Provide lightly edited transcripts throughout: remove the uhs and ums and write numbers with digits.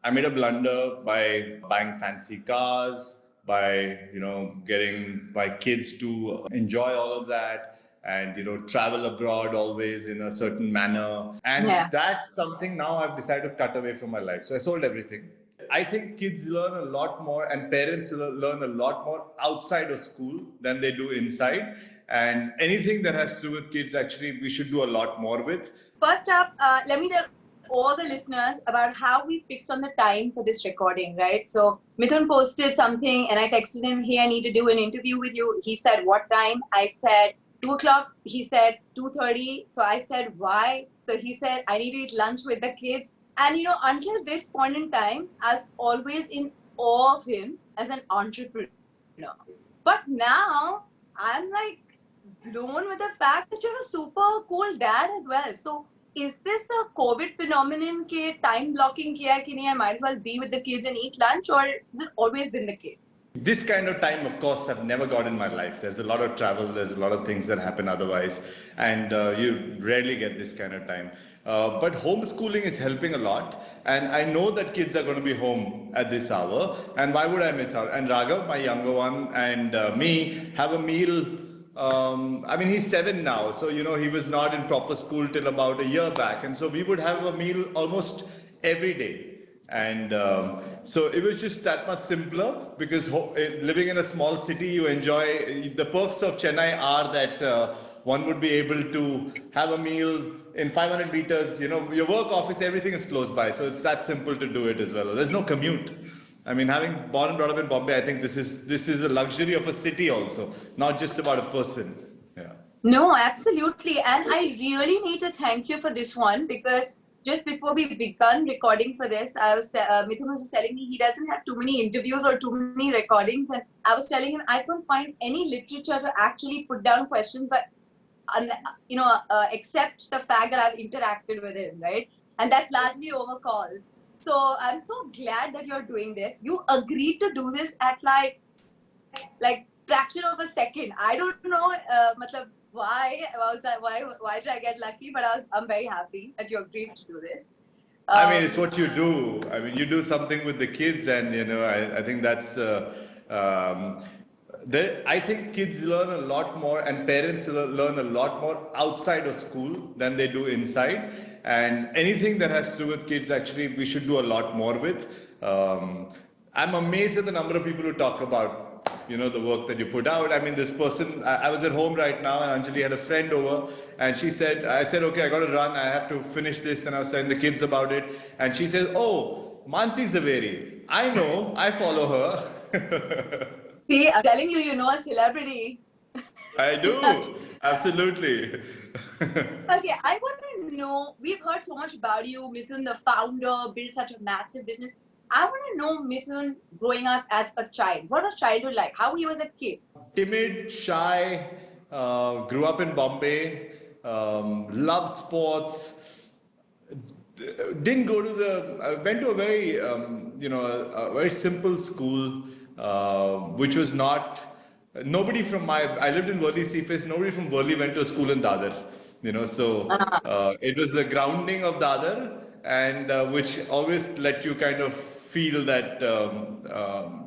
I made a blunder by buying fancy cars, by getting my kids to enjoy all of that, and travel abroad always in a certain manner. And Yeah. that's something now I've decided to cut away from my life. So I sold everything. I think kids learn a lot more and parents learn a lot more outside of school than they do inside. And anything that has to do with kids, actually, we should do a lot more with. First up, let me tell all the listeners about how we fixed on the time for this recording, right? So Mithun posted something and I texted him, hey, I need to do an interview with you. He said, what time? I said, 2 o'clock. He said, 2:30. So I said, why? So he said, I need to eat lunch with the kids. And, until this point in time, I was always in awe of him as an entrepreneur. But now I'm like, blown with the fact that you're a super cool dad as well. So is this a COVID phenomenon के time blocking किया है कि नहीं, I might as well be with the kids and eat lunch, or has it always been the case? This kind of time, of course, I've never got in my life. There's a lot of travel, there's a lot of things that happen otherwise, and you rarely get this kind of time. But homeschooling is helping a lot, and I know that kids are going to be home at this hour, and why would I miss out? And Raghav, my younger one, and me have a meal. I mean, he's 7 now, so he was not in proper school till about a year back, and so we would have a meal almost every day. And so it was just that much simpler because living in a small city, you enjoy the perks of Chennai are that one would be able to have a meal in 500 meters. Your work office, everything is close by, so it's that simple to do it as well. There's no commute. I mean, having born and brought up in Bombay, I think this is a luxury of a city also, not just about a person. Yeah. No, absolutely. And I really need to thank you for this one because just before we began recording for this, Mithun was just telling me he doesn't have too many interviews or too many recordings. And I was telling him I couldn't find any literature to actually put down questions, but accept the fact that I've interacted with him, right? And that's largely over calls. So I'm so glad that you're doing this. You agreed to do this at like fraction of a second. I don't know, why was that? Why did I get lucky? But I'm very happy that you agreed to do this. I mean, it's what you do. I mean, you do something with the kids, and I think that's. I think kids learn a lot more, and parents learn a lot more outside of school than they do inside. And anything that has to do with kids, actually, we should do a lot more with. I'm amazed at the number of people who talk about the work that you put out. I mean, this person, I was at home right now and Anjali had a friend over and I said, okay, I got to run. I have to finish this. And I was telling the kids about it. And she says, oh, Mansi Zaveri. I know, I follow her. See, I'm telling you, you know a celebrity. I do. Absolutely. Okay, I want to know, we've heard so much about you, Mithun, the founder, built such a massive business. I want to know Mithun growing up as a child. What was childhood like? How he was a kid? Timid, shy, grew up in Bombay, loved sports. Didn't go to went to a very, a very simple school, which was not, nobody from I lived in Worli Seaface, nobody from Worli went to a school in Dadar, so it was the grounding of Dadar and which always let you kind of feel that,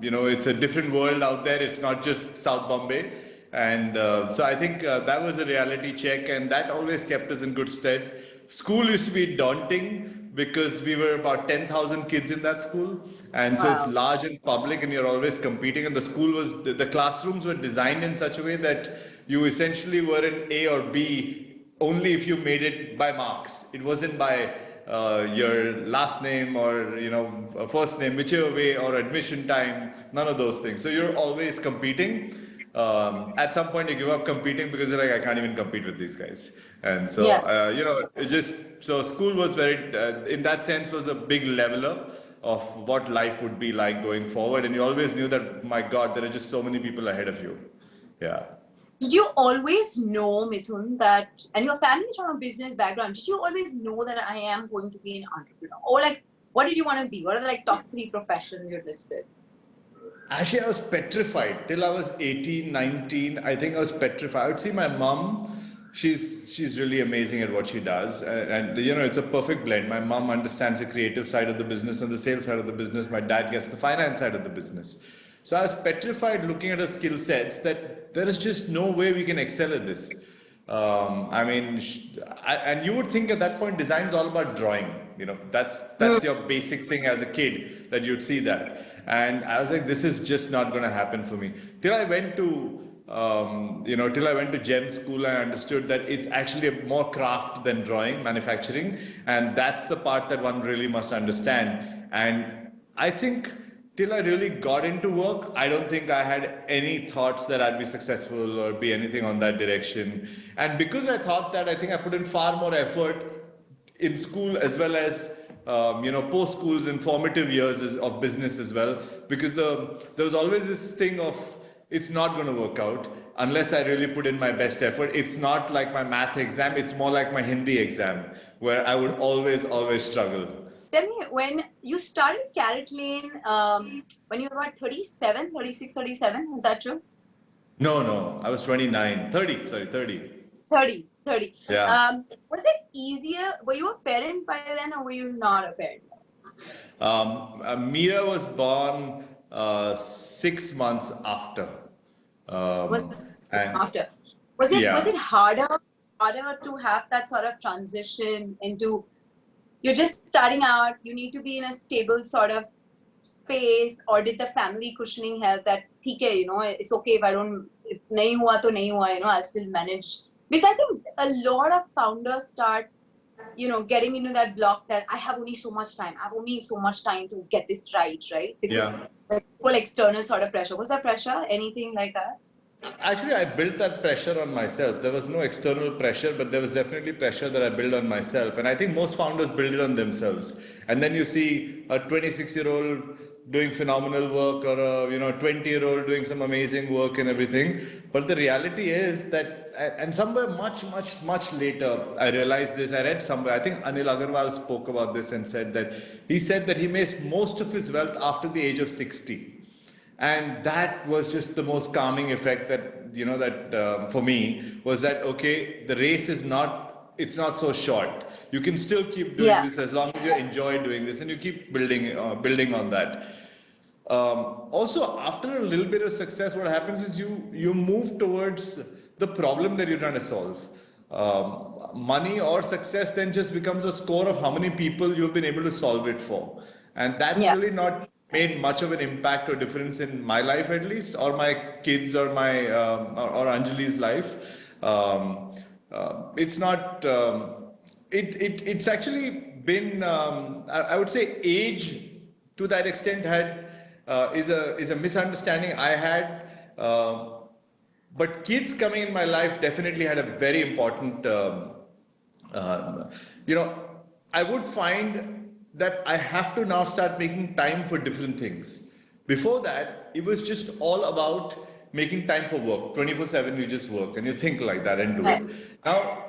it's a different world out there. It's not just South Bombay. And so I think that was a reality check and that always kept us in good stead. School used to be daunting because we were about 10,000 kids in that school. And so it's large and public and you're always competing. And the school the classrooms were designed in such a way that you essentially were in A or B only if you made it by marks. It wasn't by your last name or first name, whichever way, or admission time, none of those things. So you're always competing. At some point you give up competing because you're like, I can't even compete with these guys. And so so school was very in that sense was a big leveler of what life would be like going forward, and you always knew that, my God, there are just so many people ahead of you. Yeah. Did you always know, Mithun, that, and your family is from a business background, did you always know that I am going to be an entrepreneur? Or what did you want to be? What are the top 3 professions you listed? Actually, I was petrified till I was 18, 19. I think I was petrified. I would see my mom She's really amazing at what she does, and you know, it's a perfect blend. My mom understands the creative side of the business and the sales side of the business. My dad gets the finance side of the business. So I was petrified looking at her skill sets that there is just no way we can excel at this. I mean, and you would think at that point design is all about drawing. You know, that's your basic thing as a kid, that you'd see that. And I was like, this is just not going to happen for me. Till I went to till I went to GEM school, I understood that it's actually a more craft than drawing, manufacturing, and that's the part that one really must understand. And I think till I really got into work, I don't think I had any thoughts that I'd be successful or be anything on that direction. And because I thought that, I think I put in far more effort in school as well as post school's informative years of business as well, because there was always this thing of, it's not going to work out unless I really put in my best effort. It's not like my math exam, it's more like my Hindi exam, where I would always struggle. Tell me, when you started CaratLane, when you were about 37, 36, 37, is that true? No, I was 29, 30. 30. Yeah. Was it easier? Were you a parent by then, or were you not a parent? Mira was born 6 months after. Was Was it harder to have that sort of transition into, you're just starting out, you need to be in a stable sort of space, or did the family cushioning help that, okay, you know, it's okay if nahi hua to nahi hua, you know, I'll still manage? Because I think a lot of founders start, you know, getting into that block that I have only so much time to get this right? Because the whole external sort of pressure. Was there pressure? Anything like that? Actually, I built that pressure on myself. There was no external pressure, but there was definitely pressure that I built on myself. And I think most founders build it on themselves. And then you see a 26-year-old doing phenomenal work, or a 20-year-old doing some amazing work and everything. But the reality is that, and somewhere much later, I realized this. I read somewhere, I think Anil Agarwal spoke about this and said that he makes most of his wealth after the age of 60. And that was just the most calming effect that for me was that, okay, the race is it's not so short. You can still keep doing this as long as you enjoy doing this, and you keep building on that. Also, after a little bit of success, what happens is you move towards the problem that you're trying to solve. Money or success then just becomes a score of how many people you've been able to solve it for. And that's really not made much of an impact or difference in my life, at least, or my kids, or my or Anjali's life. It's not. It's actually been. I would say age, to that extent, is a misunderstanding I had. But kids coming in my life definitely had a very important. I would find that I have to now start making time for different things. Before that, it was just all about making time for work. 24/7, you just work and you think like that and do it. Now,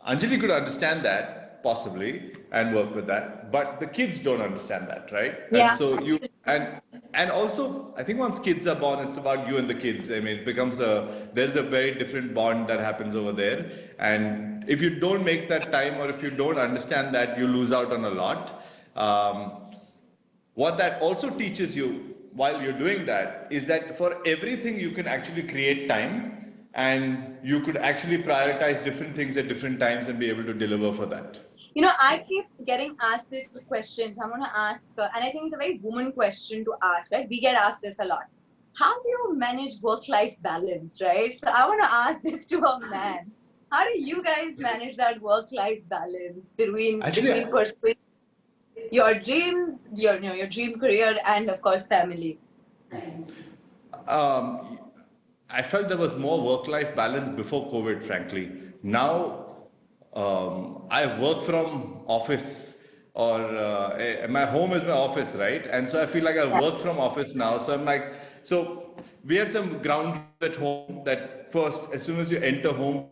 Anjali could understand that, possibly, and work with that, but the kids don't understand that, right? Yeah. And so and also, I think once kids are born, it's about you and the kids. I mean, it becomes there's a very different bond that happens over there. And if you don't make that time, or if you don't understand that, you lose out on a lot. What that also teaches you while you're doing that is that for everything you can actually create time, and you could actually prioritize different things at different times and be able to deliver for that. You know, I keep getting asked this question. So I'm going to ask, and I think it's a very woman question to ask, right? We get asked this a lot. How do you manage work-life balance, right? So I want to ask this to a man. How do you guys manage that work-life balance between pursuing your dreams, your dream career, and of course family? I felt there was more work-life balance before COVID, frankly. Now, I work from office, or my home is my office, right? And so I feel like I work from office now. So I'm like, so we had some ground at home that first, as soon as you enter home,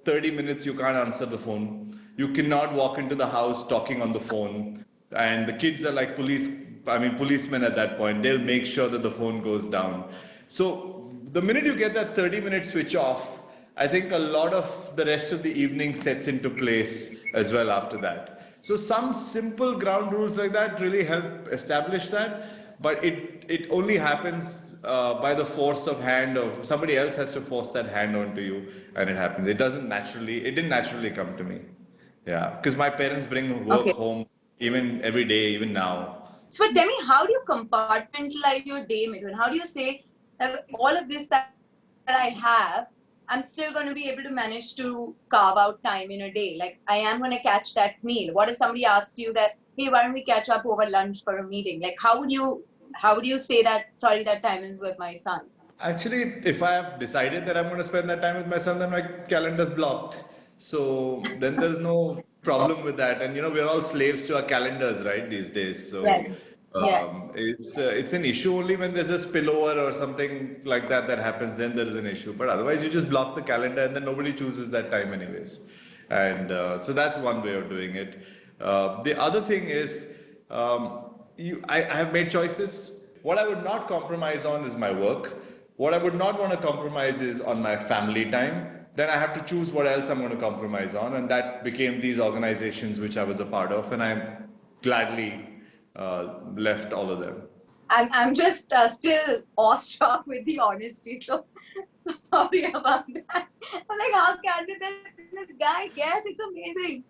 30 minutes you can't answer the phone. You cannot walk into the house talking on the phone. And the kids are like policemen at that point. They'll make sure that the phone goes down. So the minute you get that 30-minute switch off, I think a lot of the rest of the evening sets into place as well after that. So some simple ground rules like that really help establish that, but it only happens by the force of hand of somebody else has to force that hand onto you, and it happens. It didn't naturally come to me. Yeah, because my parents bring work Okay. home even every day, even now. So tell me, how do you compartmentalize your day, Mithun? How do you say that all of this that I have, I'm still going to be able to manage to carve out time in a day? Like, I am going to catch that meal. What if somebody asks you that, hey, why don't we catch up over lunch for a meeting? Like, how would you say that, sorry, that time is with my son? Actually, if I have decided that I'm going to spend that time with my son, then my calendar's blocked. So then there's no problem with that. And we're all slaves to our calendars, right, these days. So Yes. Yes. it's an issue only when there's a spillover or something like that happens. Then there's an issue. But otherwise, you just block the calendar, and then nobody chooses that time anyways. And so that's one way of doing it. The other thing is, I have made choices. What I would not compromise on is my work. What I would not want to compromise is on my family time. Then I have to choose what else I'm going to compromise on, and that became these organizations which I was a part of, and I gladly left all of them. I'm just still awestruck with the honesty. So sorry about that. I'm like, how candid this guy gets? It's amazing.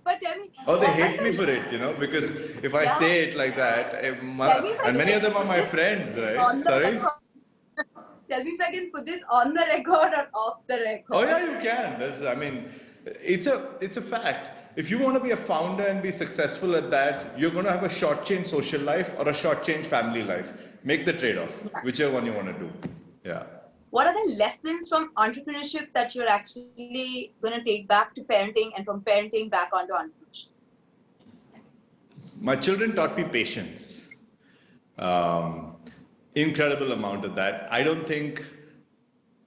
But tell me. Oh, they hate me for it, because if I Yeah. say it like that, Tell me if I and many can of them are put my this friends, right? on the Sorry? record. Tell me if I can put this on the record or off the record. Oh yeah, you can. It's a fact. If you want to be a founder and be successful at that, you're going to have a short-change social life or a short-change family life. Make the trade-off, whichever one you want to do. Yeah. What are the lessons from entrepreneurship that you're actually going to take back to parenting, and from parenting back onto entrepreneurship? My children taught me patience. Incredible amount of that. I don't think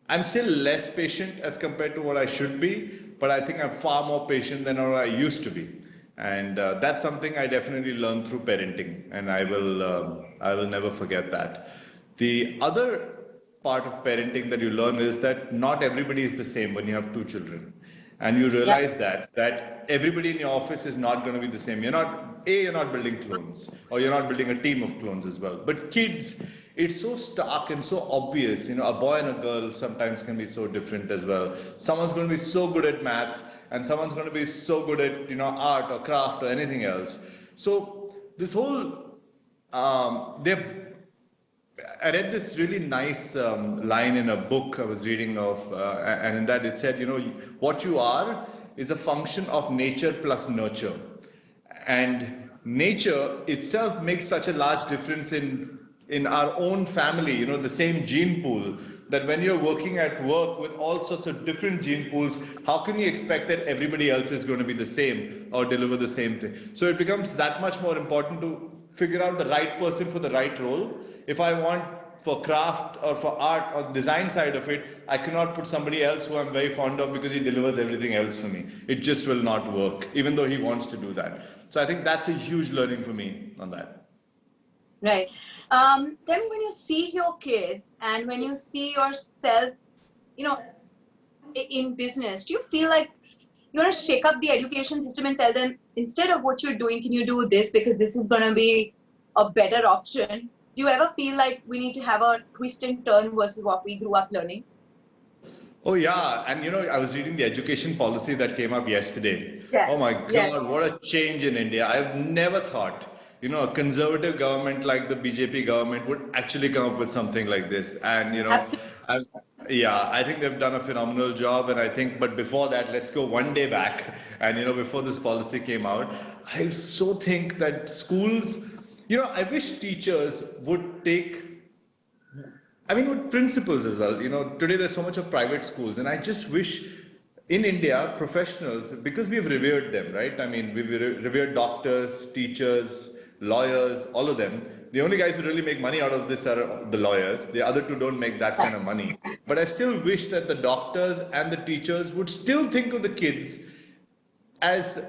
I'm still less patient as compared to what I should be, but I think I'm far more patient than what I used to be. And that's something I definitely learned through parenting, and I will never forget that. The other part of parenting that you learn is that not everybody is the same when you have two children, and you realize that everybody in your office is not going to be the same. You're not building clones, or you're not building a team of clones as well. But kids, it's so stark and so obvious. A boy and a girl sometimes can be so different as well. Someone's going to be so good at maths, and someone's going to be so good at art or craft or anything else. So this whole I read this really nice line in a book I was reading of, and in that it said, what you are is a function of nature plus nurture. And nature itself makes such a large difference in our own family, the same gene pool, that when you're working at work with all sorts of different gene pools, how can you expect that everybody else is going to be the same or deliver the same thing? So it becomes that much more important to figure out the right person for the right role. If I want for craft or for art or design side of it, I cannot put somebody else who I'm very fond of because he delivers everything else for me. It just will not work, even though he wants to do that. So I think that's a huge learning for me on that. Right. Tell me, when you see your kids and when you see yourself, in business, do you feel like you want to shake up the education system and tell them, instead of what you're doing, can you do this because this is going to be a better option? Do you ever feel like we need to have a twist and turn versus what we grew up learning? Oh yeah, and I was reading the education policy that came up yesterday. Yes. Oh my God, Yes. what a change in India. I've never thought, a conservative government like the BJP government would actually come up with something like this. And, Absolutely. I think they've done a phenomenal job. And I think, but before that, let's go one day back. And, before this policy came out, I so think that schools, I wish teachers would take, with principals as well. Today there's so much of private schools, and I just wish in India, professionals, because we've revered them, right? We've revered doctors, teachers, lawyers, all of them. The only guys who really make money out of this are the lawyers. The other two don't make that kind of money. But I still wish that the doctors and the teachers would still think of the kids as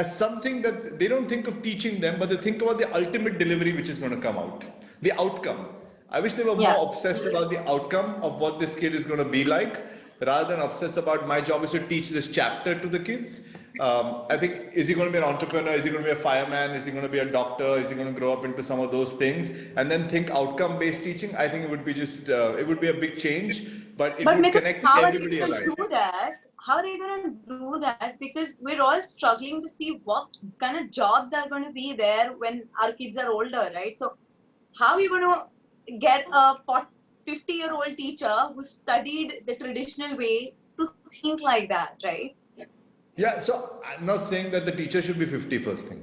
something that they don't think of teaching them, but they think about the ultimate delivery which is going to come out, the outcome. I wish they were more obsessed about the outcome of what this kid is going to be like, rather than obsess about my job is to teach this chapter to the kids. I think, is he going to be an entrepreneur? Is he going to be a fireman? Is he going to be a doctor? Is he going to grow up into some of those things? And then think outcome-based teaching. I think it would be just, it would be a big change, but it But would Mithun, connect how are they everybody going alive. to do that? How are they going to do that? Because we're all struggling to see what kind of jobs are going to be there when our kids are older, right? So how are we going to get a 50-year-old teacher who studied the traditional way to think like that, right? Yeah, so I'm not saying that the teacher should be 50 first thing.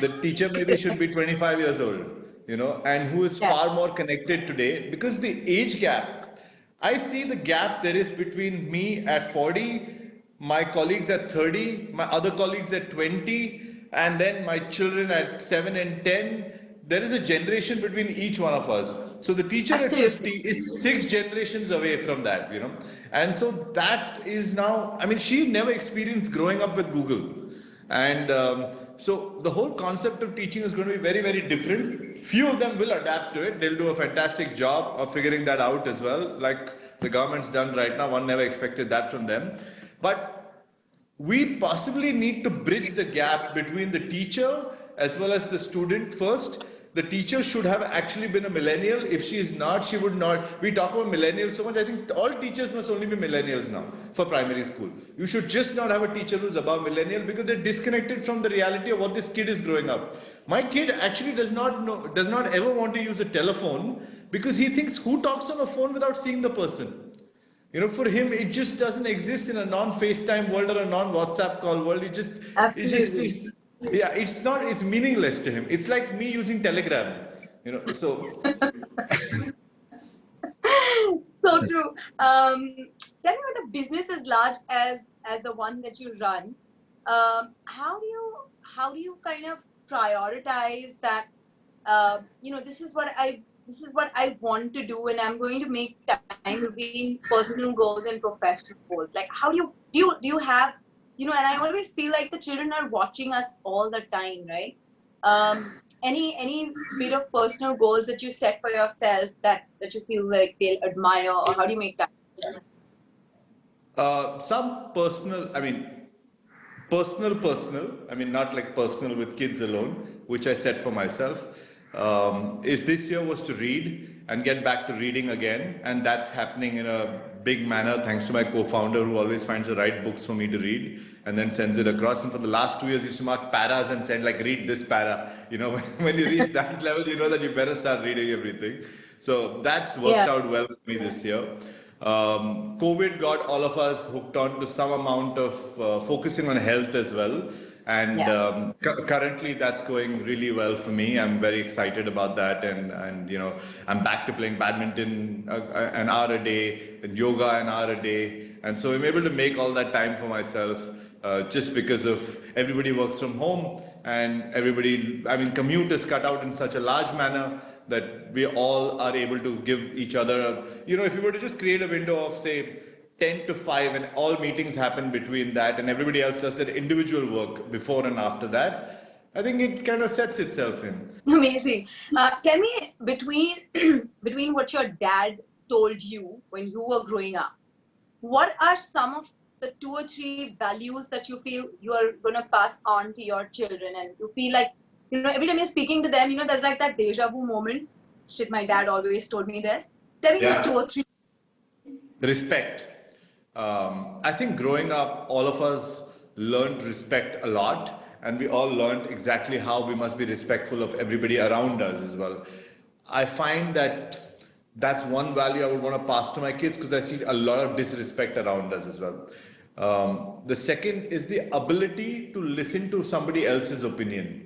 The teacher maybe should be 25 years old, and who is Yeah. far more connected today because the age gap, I see the gap there is between me at 40, my colleagues at 30, my other colleagues at 20, and then my children at 7 and 10. There is a generation between each one of us. So the teacher Absolutely. at 50 is 6 generations away from that, And so that is now, I mean, she never experienced growing up with Google. And so the whole concept of teaching is going to be very, very different. Few of them will adapt to it. They'll do a fantastic job of figuring that out as well, like the government's done right now. One never expected that from them. But we possibly need to bridge the gap between the teacher as well as the student first. The teacher should have actually been a millennial. If she is not, she would not. We talk about millennials so much. I think all teachers must only be millennials now for primary school. You should just not have a teacher who's above millennial because they're disconnected from the reality of what this kid is growing up. My kid actually does not ever want to use a telephone because he thinks who talks on a phone without seeing the person. For him, it just doesn't exist in a non-FaceTime world or a non-WhatsApp call world. Absolutely. It's meaningless to him. It's like me using Telegram, so. So true. Tell me, with a business as large as the one that you run, how do you kind of prioritize that? This is what I want to do, and I'm going to make time between personal goals and professional goals. Like, how do you have, and I always feel like the children are watching us all the time, right? Any bit of personal goals that you set for yourself that you feel like they'll admire, or how do you make time? Some personal, not like personal with kids alone, which I set for myself, is this year was to read and get back to reading again. And that's happening in a big manner thanks to my co-founder who always finds the right books for me to read and then sends it across. And for the last 2 years, he used to mark paras and send like, read this para. When you reach that level, you know that you better start reading everything. So that's worked out well for me this year. COVID got all of us hooked on to some amount of focusing on health as well. And currently that's going really well for me. I'm very excited about that. And I'm back to playing badminton an hour a day and yoga an hour a day. And so I'm able to make all that time for myself just because of everybody works from home and commute is cut out in such a large manner that we all are able to give each other, if you were to just create a window of say 10 to 5 and all meetings happen between that and everybody else does their individual work before and after that, I think it kind of sets itself in. Amazing. Tell me, between what your dad told you when you were growing up, what are some of the 2 or 3 values that you feel you are going to pass on to your children, and you feel like, every time you're speaking to them, there's like that deja vu moment. Shit, my dad always told me this. Tell me these 2 or 3. Respect. I think growing up, all of us learned respect a lot, and we all learned exactly how we must be respectful of everybody around us as well. I find that that's one value I would want to pass to my kids because I see a lot of disrespect around us as well. The second is the ability to listen to somebody else's opinion.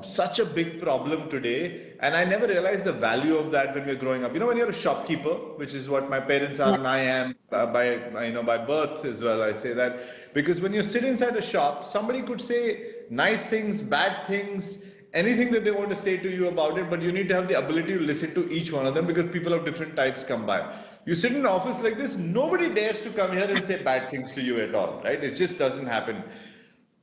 Such a big problem today, and I never realized the value of that when we were growing up. When you're a shopkeeper, which is what my parents are and I am by birth as well, I say that because when you sit inside a shop, somebody could say nice things, bad things, anything that they want to say to you about it, but you need to have the ability to listen to each one of them because people of different types come by. You sit in an office like this, nobody dares to come here and say bad things to you at all, right? It just doesn't happen.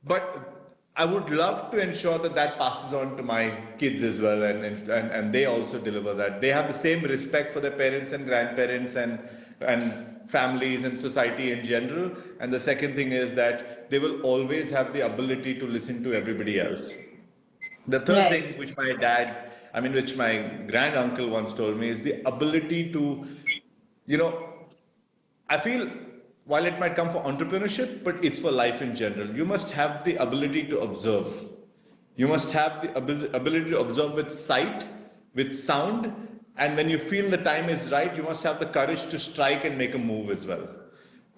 But I would love to ensure that passes on to my kids as well, and they also deliver that. They have the same respect for their parents and grandparents and families and society in general. And the second thing is that they will always have the ability to listen to everybody else. The third Right. thing, which my grand uncle once told me, is the ability to, you know, I feel while it might come for entrepreneurship, but it's for life in general. You must have the ability to observe. You must have the ability to observe with sight, with sound, and when you feel the time is right, you must have the courage to strike and make a move as well.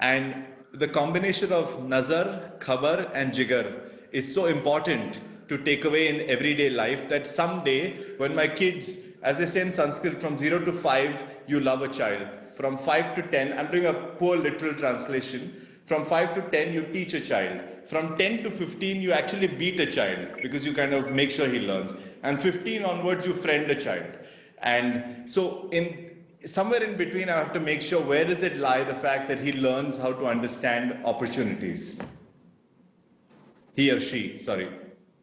And the combination of nazar, khabar, and jigar is so important to take away in everyday life that someday, when my kids, as they say in Sanskrit, from 0 to 5, you love a child. From 5 to 10, I'm doing a poor literal translation. From 5 to 10, you teach a child. From 10 to 15, you actually beat a child because you kind of make sure he learns. And 15 onwards, you friend a child. And so somewhere in between, I have to make sure where does it lie, the fact that he learns how to understand opportunities. He or she, sorry.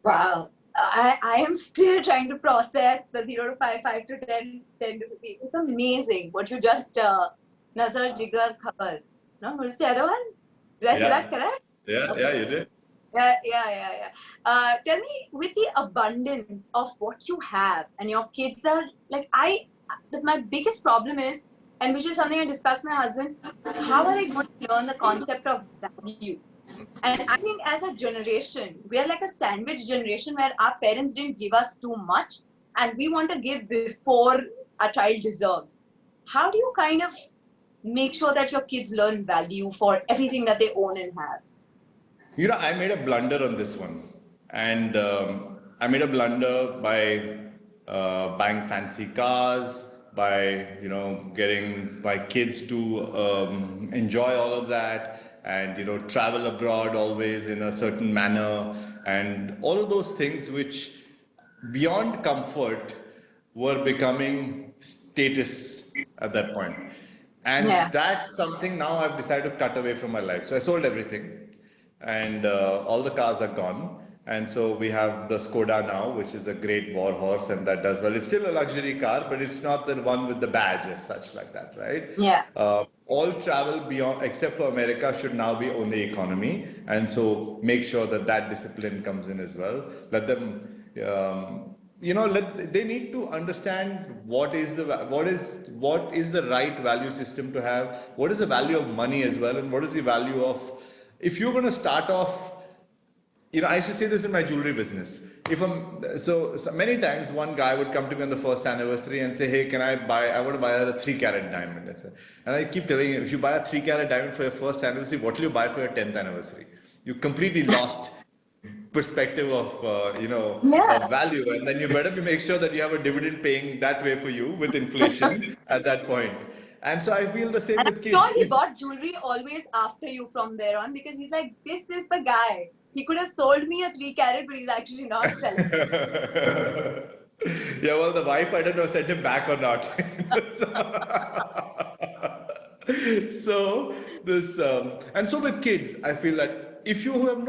Wow. I am still trying to process the 0 to 5, 5 to 10, 10 to 15. It's amazing what you just, Nazar, Jigar, Khabar. No, what's the other one? Did I say that correct? Yeah, Okay. yeah, you did. Yeah. Tell me, with the abundance of what you have, and your kids are like, my biggest problem is, and which is something I discussed with my husband, how are I going to learn the concept of value? And I think as a generation, we are like a sandwich generation where our parents didn't give us too much and we want to give before our child deserves. How do you kind of make sure that your kids learn value for everything that they own and have? You know, I made a blunder on this one. And I made a blunder by buying fancy cars, by, getting my kids to enjoy all of that, and, travel abroad always in a certain manner, and all of those things which, beyond comfort, were becoming status at that point. And that's something now I've decided to cut away from my life. So I sold everything, and all the cars are gone. And so we have the Skoda now, which is a great war horse, and that does well. It's still a luxury car, but it's not the one with the badge as such, like that, right? Yeah. All travel beyond, except for America, should now be only economy. And so make sure that discipline comes in as well. Let them, they need to understand what is the right value system to have, what is the value of money as well, and what is the value of, if you're going to start off. I used to say this in my jewelry business. So many times one guy would come to me on the first anniversary and say, hey, I want to buy a 3-carat diamond. And I keep telling him, if you buy a 3-carat diamond for your first anniversary, what will you buy for your 10th anniversary? You completely lost perspective of, of value. And then you better make sure that you have a dividend paying that way for you with inflation at that point. And so I feel the same with kids. I'm sure he bought jewelry always after you from there on, because he's like, this is the guy. He could have sold me a 3-carat, but he's actually not selling. Yeah, well, the wife, I don't know, sent him back or not. So this, and so with kids, I feel that if you have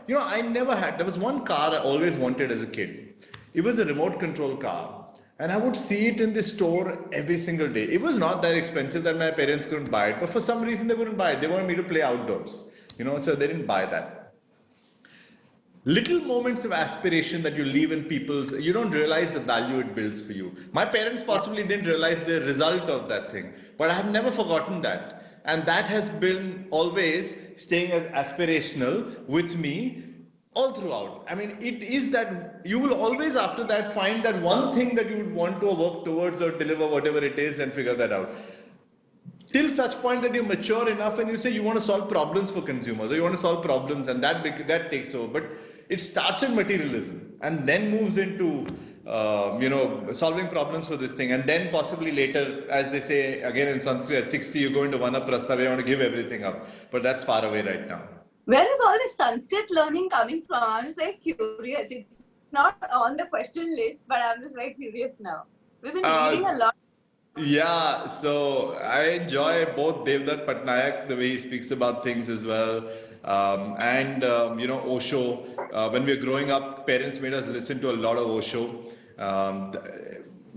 there was one car I always wanted as a kid. It was a remote control car. And I would see it in the store every single day. It was not that expensive that my parents couldn't buy it, but for some reason they wouldn't buy it. They wanted me to play outdoors, so they didn't buy that. Little moments of aspiration that you leave in people's, you don't realize the value it builds for you. My parents possibly didn't realize the result of that thing, but I have never forgotten that. And that has been always staying as aspirational with me all throughout. I mean, it is that you will always after that find that one thing that you would want to work towards or deliver whatever it is and figure that out. Till such point that you mature enough and you say you want to solve problems for consumers, or you want to solve problems, and that takes over. But it starts in materialism and then moves into solving problems for this thing, and then possibly later, as they say again in Sanskrit, at 60 you go into Vanaprastha, you want to give everything up. But that's far away right now. Where is all this Sanskrit learning coming from? I'm just very curious. It's not on the question list, but I'm just very curious now. We've been reading a lot. Yeah, so I enjoy both Devdutt Patnaik, the way he speaks about things as well, and Osho. When we were growing up, parents made us listen to a lot of Osho.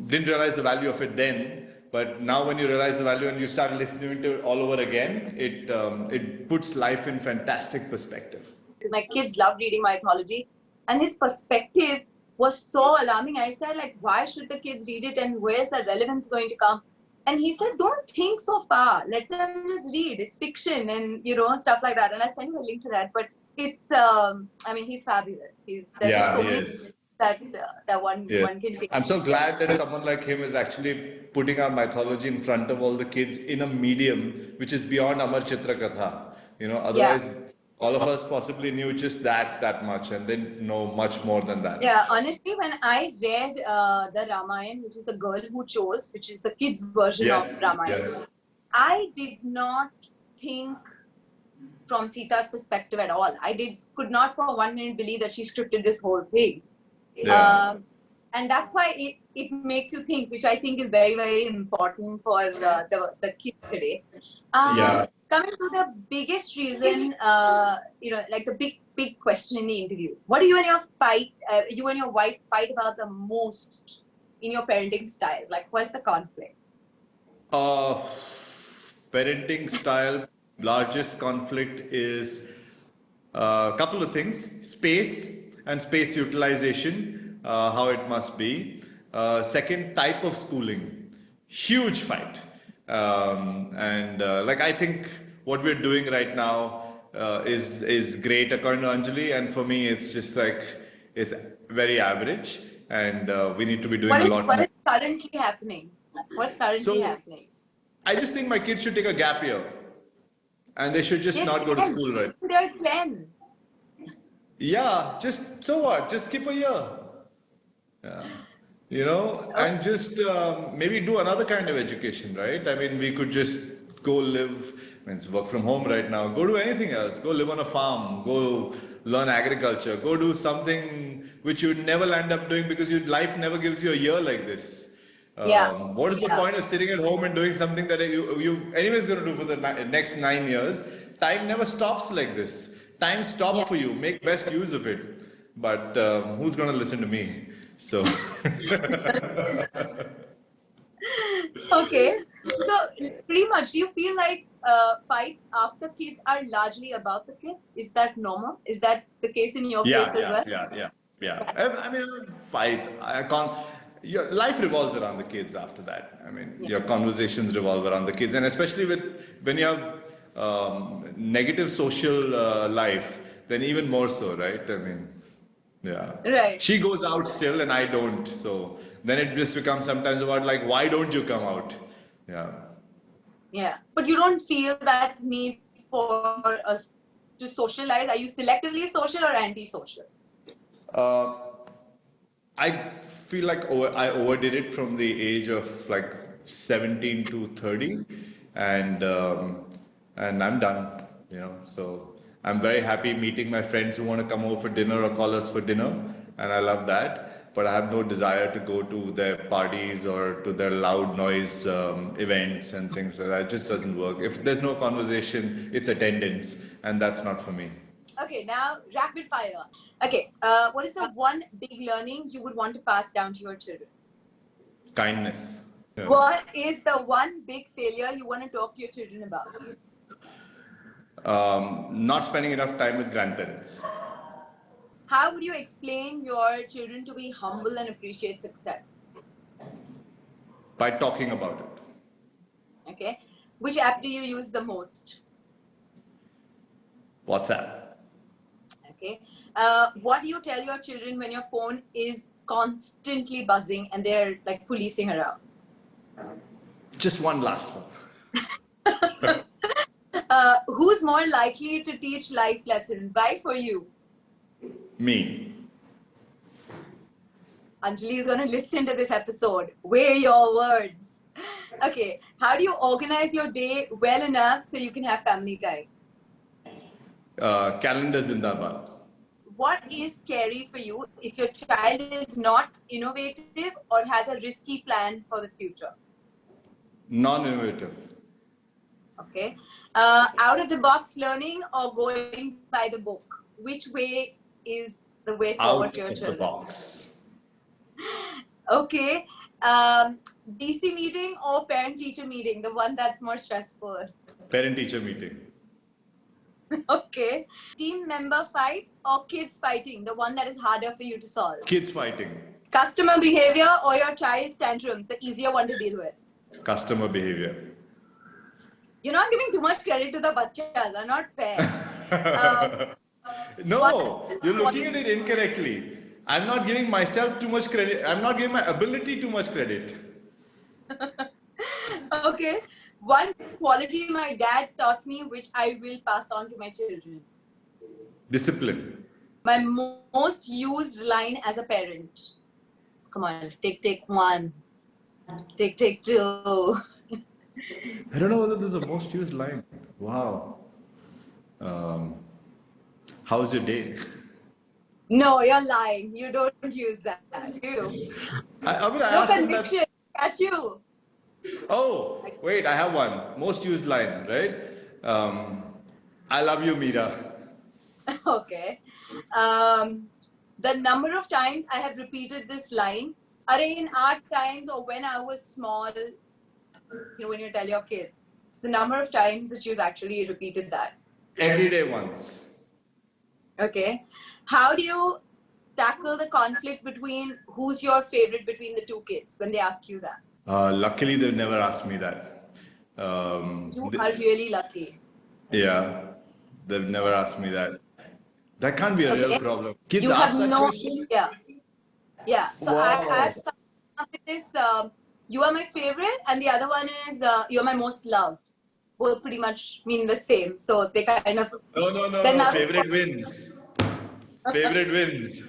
Didn't realize the value of it then, But now when you realize the value and you start listening to it all over again, it puts life in fantastic perspective. My kids love reading mythology, and his perspective was so alarming. I said, like, why should the kids read it, and where's the relevance going to come? And he said, don't think so far. Let them just read. It's fiction, and stuff like that. And I'll send you a link to that. But it's, I mean, he's fabulous. There's just so many things that one can take. I'm so glad that someone like him is actually putting our mythology in front of all the kids in a medium which is beyond Amar Chitra Katha. Otherwise all of us possibly knew just that much and didn't know much more than that. Yeah, honestly, when I read the Ramayana, which is The Girl Who Chose, which is the kids' version of Ramayana, I did not think from Sita's perspective at all. I could not for 1 minute believe that she scripted this whole thing. And that's why it makes you think, which I think is very, very important for the kids today. Coming to the biggest reason, like the big question in the interview. What do you and your wife fight about the most in your parenting styles? Like, what's the conflict? Parenting style, largest conflict is a couple of things: space and space utilization, how it must be. Second, type of schooling, huge fight. I think what we're doing right now is great according to Anjali, and for me it's just like it's very average, and we need to be doing a lot more. What is currently happening? What's currently happening? I just think my kids should take a gap year, and they should just not go to school, right? They're 10. Yeah, so what? Just skip a year. And just maybe do another kind of education, right? I mean, we could just go live, it's work from home right now, go do anything else, go live on a farm, go learn agriculture, go do something which you'd never end up doing because your life never gives you a year like this. What is the point of sitting at home and doing something that you anyways going to do for the next 9 years? Time never stops like this. Time stops for you. Make best use of it. But who's going to listen to me? So. Okay. So pretty much, do you feel like fights after kids are largely about the kids? Is that normal? Is that the case in your case as well? Yeah. I mean, fights. Your life revolves around the kids after that. I mean, your conversations revolve around the kids, and especially when you have negative social life, then even more so, right? I mean, right. She goes out still, and I don't. So then it just becomes sometimes about like, why don't you come out? Yeah, but you don't feel that need for us to socialize. Are you selectively social or anti-social? I feel like I overdid it from the age of like 17 to 30, and I'm done. So I'm very happy meeting my friends who want to come over for dinner or call us for dinner, and I love that. But I have no desire to go to their parties or to their loud noise events and things like that. It just doesn't work. If there's no conversation, it's attendance, and that's not for me. Okay, now rapid fire. Okay, what is the one big learning you would want to pass down to your children? Kindness. Yeah. What is the one big failure you want to talk to your children about? Not spending enough time with grandparents. How would you explain your children to be humble and appreciate success? By talking about it. Okay. Which app do you use the most? WhatsApp. Okay. What do you tell your children when your phone is constantly buzzing and they're like policing around? Just one last one. Who's more likely to teach life lessons, right, for you? Me. Anjali is going to listen to this episode. Weigh your words. Okay. How do you organize your day well enough so you can have family time? Calendar Zindabad. What is scary for you if your child is not innovative or has a risky plan for the future? Non-innovative. Okay. Out of the box learning or going by the book? Which way is the way forward for your children? Out of the box. Okay. DC meeting or parent-teacher meeting, the one that's more stressful? Parent-teacher meeting. Okay. Team member fights or kids fighting, the one that is harder for you to solve? Kids fighting. Customer behavior or your child's tantrums, the easier one to deal with? Customer behavior. You're not giving too much credit to the bachchas, are not fair. No, you're looking at it incorrectly. I'm not giving myself too much credit. I'm not giving my ability too much credit. Okay. One quality my dad taught me, which I will pass on to my children. Discipline. My most used line as a parent. Come on, take one. Take two. I don't know whether this is the most used line. Wow. How's your day? No, you're lying. You don't use that. You. I mean, I No asked him that. conviction. At you. Oh, wait, I have one. Most used line, right? I love you, Meera. Okay. The number of times I have repeated this line, are in our times or when I was small, when you tell your kids, the number of times that you've actually repeated that. Every day once. Okay. How do you tackle the conflict between who's your favorite between the two kids when they ask you that? Luckily, they've never asked me that. You are really lucky. Yeah, they've never asked me that. That can't be a Okay. real problem. Kids You ask have that no question? Yeah. So Wow. I've come up with this. You are my favorite, and the other one is you're my most loved. Both pretty much mean the same. So they kind of. No. Then now- Favorite wins. Favorite wins.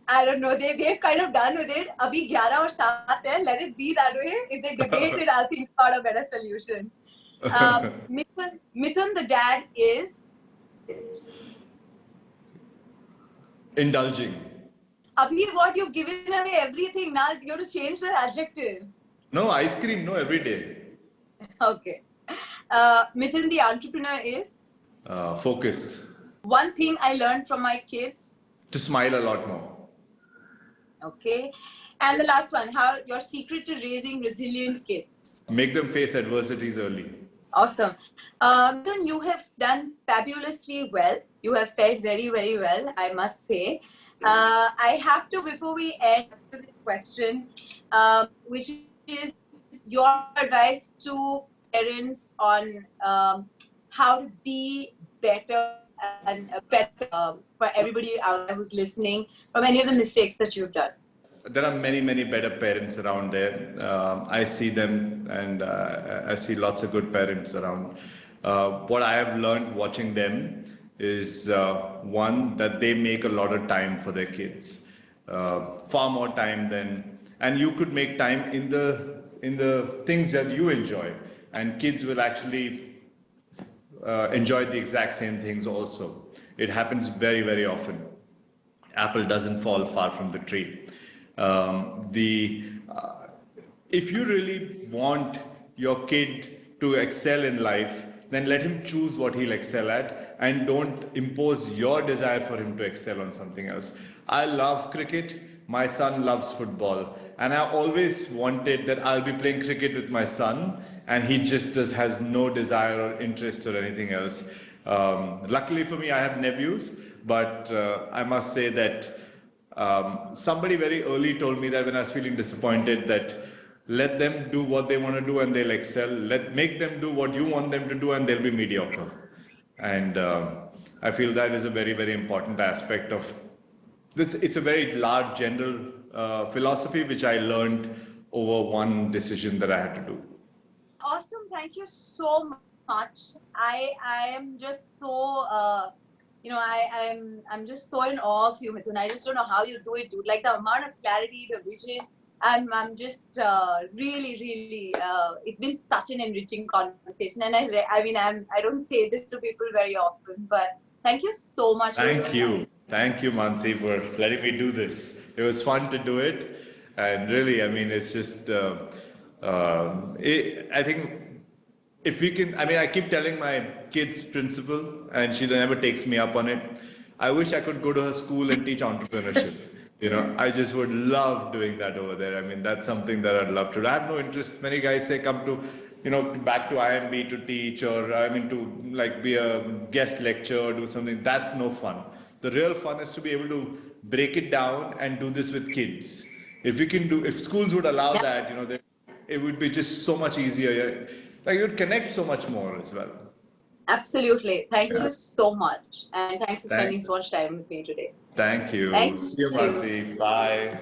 I don't know. They've kind of done with it. Abhi 11 or 7 hai. Let it be that way. If they debate it, I'll think about a better solution. Mithun, the dad, is. Indulging. Abhi, what you've given away everything. Now you have to change the adjective. No, ice cream, no, every day. Okay. Mithun, the entrepreneur, is. Focused. One thing I learned from my kids. To smile a lot more. Okay. And the last one, how your secret to raising resilient kids. Make them face adversities early. Awesome. Mithun, you have done fabulously well. You have fared very, very well, I must say. I have to, before we end with this question, which is your advice to parents on how to be better and better for everybody out there who's listening from any of the mistakes that you've done. There are many, many better parents around there. I see them, and I see lots of good parents around. What I have learned watching them is one, that they make a lot of time for their kids, far more time than, and you could make time in the things that you enjoy, and kids will actually enjoy the exact same things also. It happens very, very often. Apple doesn't fall far from the tree. If you really want your kid to excel in life, then let him choose what he'll excel at, and don't impose your desire for him to excel on something else. I love cricket. My son loves football, and I always wanted that I'll be playing cricket with my son, and he just has no desire or interest or anything else. Luckily for me, I have nephews, but I must say that somebody very early told me that when I was feeling disappointed, that let them do what they want to do and they'll excel. Make them do what you want them to do and they'll be mediocre. And I feel that is a very, very important aspect of this. It's a very large general philosophy which I learned over one decision that I had to do. Awesome. Thank you so much. I am just so I'm just so in awe of you, Mithun. I just don't know how you do it, dude. Like the amount of clarity, the vision. I'm just really, it's been such an enriching conversation. And I don't say this to people very often, but thank you so much. Thank you, Mansi, for letting me do this. It was fun to do it, and really, I mean, it's just. I think if we can, I keep telling my kids' principal, and she never takes me up on it. I wish I could go to her school and teach entrepreneurship. You know, I just would love doing that over there. I mean, that's something that I'd love to do. I have no interest. Many guys say come to, you know, back to IMB to teach, or I mean to like be a guest lecturer or do something. That's no fun. The real fun is to be able to break it down and do this with kids. If we can do, if schools would allow Yeah. that, you know, it would be just so much easier. Like you'd connect so much more as well. Absolutely. Thank Yeah. you so much. And thanks for spending Thanks. so much time with me today. Thank you. Thank See you, you. Mansi. Bye.